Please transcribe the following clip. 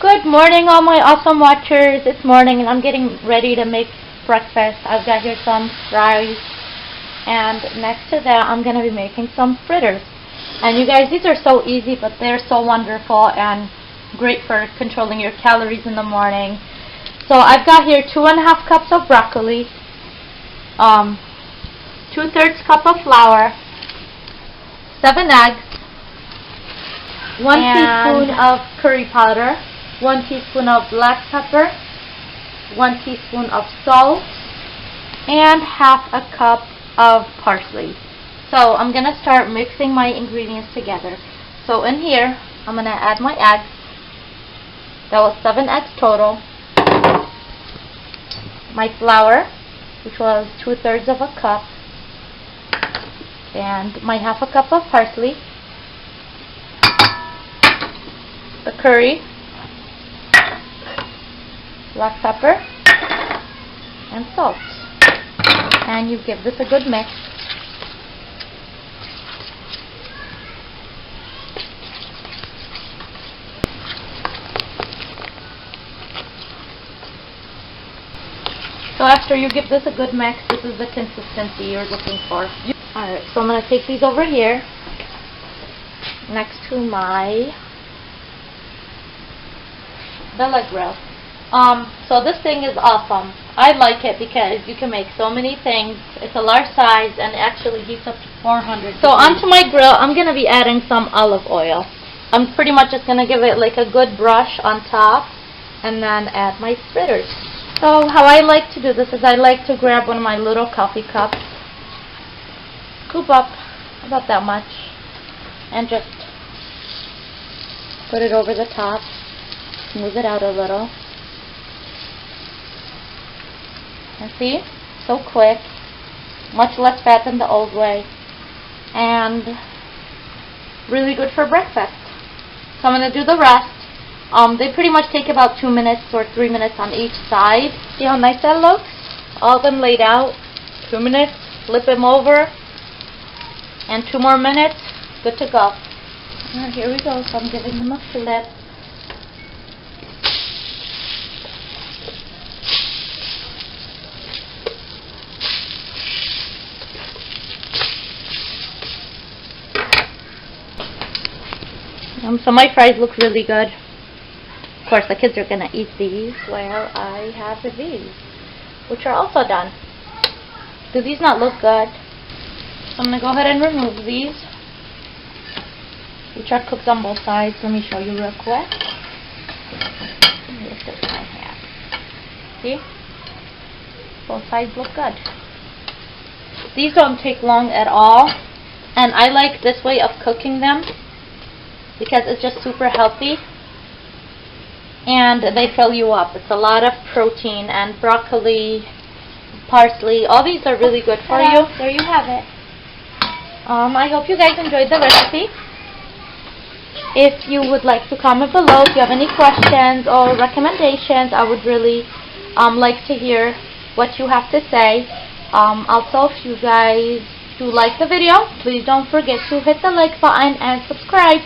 Good morning, all my awesome watchers. It's morning and I'm getting ready to make breakfast. I've got here some rice, and next to that I'm going to be making some fritters. And you guys, these are so easy, but they're so wonderful and great for controlling your calories in the morning. So I've got here 2.5 cups of broccoli, 2/3 cup of flour, 7 eggs, 1 teaspoon of curry powder, 1 teaspoon of black pepper, 1 teaspoon of salt, and 1/2 cup of parsley. So I'm going to start mixing my ingredients together. So in here, I'm going to add my eggs. That was 7 eggs total. My flour, which was 2/3 of a cup. And my 1/2 cup of parsley. The curry, black pepper, and salt. And you give this a good mix. So after you give this a good mix, this is the consistency you're looking for. Alright, so I'm going to take these over here next to my leg grill. So this thing is awesome. I like it because you can make so many things. It's a large size and it actually heats up to 400 degrees. So onto my grill, I'm going to be adding some olive oil. I'm pretty much just going to give it like a good brush on top and then add my fritters. So how I like to do this is I like to grab one of my little coffee cups, scoop up about that much, and just put it over the top, smooth it out a little. And see? So quick, much less fat than the old way, and really good for breakfast. So I'm going to do the rest. They pretty much take about 2 minutes or 3 minutes on each side. See how nice that looks? All of them laid out. 2 minutes, flip them over, and 2 more minutes, good to go. Alright, here we go. So I'm giving them a flip. So my fries look really good. Of course, the kids are going to eat these while I have these, which are also done. Do these not look good? So I'm going to go ahead and remove these, which are cooked on both sides. Let me show you real quick. Let me lift it with my hand. See? Both sides look good. These don't take long at all, and I like this way of cooking them because it's just super healthy. And they fill you up. It's a lot of protein, and broccoli, parsley, all these are really good for you. There you have it. I hope you guys enjoyed the recipe. If you would like to comment below if you have any questions or recommendations, I would really like to hear what you have to say. Also, if you guys do like the video, please don't forget to hit the like button and subscribe.